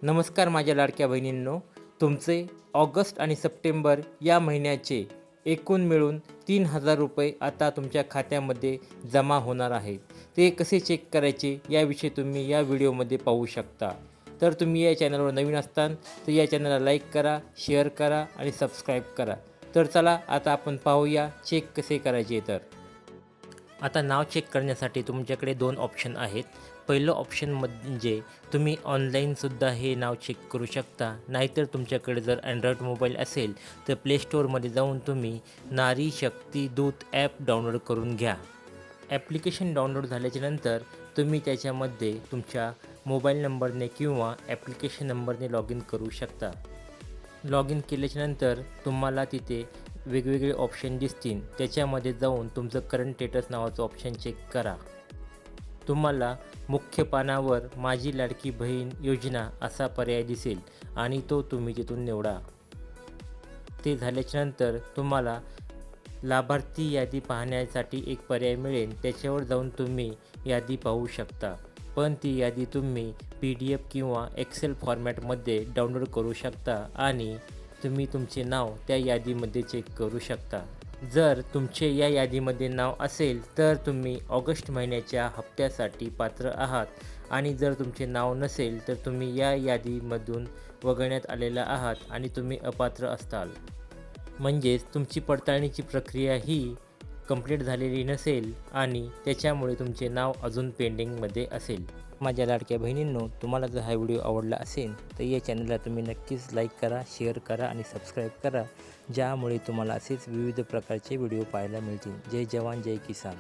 नमस्कार माझ्या लाडक्या बहिणींनो, तुमचे ऑगस्ट आणि सप्टेंबर या महिन्याचे एकूण मिळून 3,000 रुपये आता तुमच्या खात्यामध्ये जमा होणार आहेत. ते कसे चेक करायचे याविषयी तुम्ही या व्हिडिओमध्ये पाहू शकता. तर तुम्ही या चॅनलवर नवीन असताल तर या चॅनलला लाईक करा, शेअर करा आणि सबस्क्राईब करा. तर चला आता आपण पाहूया चेक कसे करायचे. तर आता नाव चेक करण्यासाठी तुमच्याकडे 2 ऑप्शन आहेत. पहिलं ऑप्शन म्हणजे तुम्ही ऑनलाईनसुद्धा हे नाव चेक करू शकता. नाहीतर तुमच्याकडे जर अँड्रॉईड मोबाईल असेल तर प्ले स्टोअरमध्ये जाऊन तुम्ही नारी शक्ती दूत ॲप डाउनलोड करून घ्या. ॲप्लिकेशन डाउनलोड झाल्याच्यानंतर तुम्ही त्याच्यामध्ये तुमच्या मोबाईल नंबरने किंवा ॲप्लिकेशन नंबरने लॉग इन करू शकता. लॉग इन केल्याच्यानंतर तुम्हाला तिथे वेगवेगळे ऑप्शन दिसतील. त्याच्यामध्ये जाऊन तुमचं करंट स्टेटस नावाचं ऑप्शन चेक करा. तुम्हाला मुख्य पानावर माझी लाडकी बहीण योजना असा पर्याय दिसेल आणि तो तुम्ही तिथून निवडा. ते झाल्याच्यानंतर तुम्हाला लाभार्थी यादी पाहण्यासाठी एक पर्याय मिळेल. त्याच्यावर जाऊन तुम्ही यादी पाहू शकता. पण ती यादी तुम्ही PDF किंवा एक्सेल फॉर्मॅटमध्ये डाउनलोड करू शकता आणि तुम्ही तुमचे नाव त्या यादीमध्ये चेक करू शकता. जर तुमचे या यादीमध्ये नाव असेल तर तुम्ही ऑगस्ट महिन्याच्या हप्त्यासाठी पात्र आहात आणि जर तुमचे नाव नसेल तर तुम्ही या यादीमधून वगळण्यात आलेला आहात आणि तुम्ही अपात्र असाल. म्हणजेच तुमची पडताळणीची प्रक्रिया ही कंप्लीट झालेली नसेल आणि त्याच्यामुळे तुमचे नाव अजून पेंडिंगमध्ये असेल. माझ्या लाडक्या बहिणींनो, तुम्हाला जर हा व्हिडिओ आवडला असेल तर या चॅनलला तुम्ही नक्कीच लाईक करा, शेअर करा आणि सबस्क्राईब करा, ज्यामुळे तुम्हाला असेच विविध प्रकारचे व्हिडिओ पाहायला मिळतील. जय जवान जय किसान.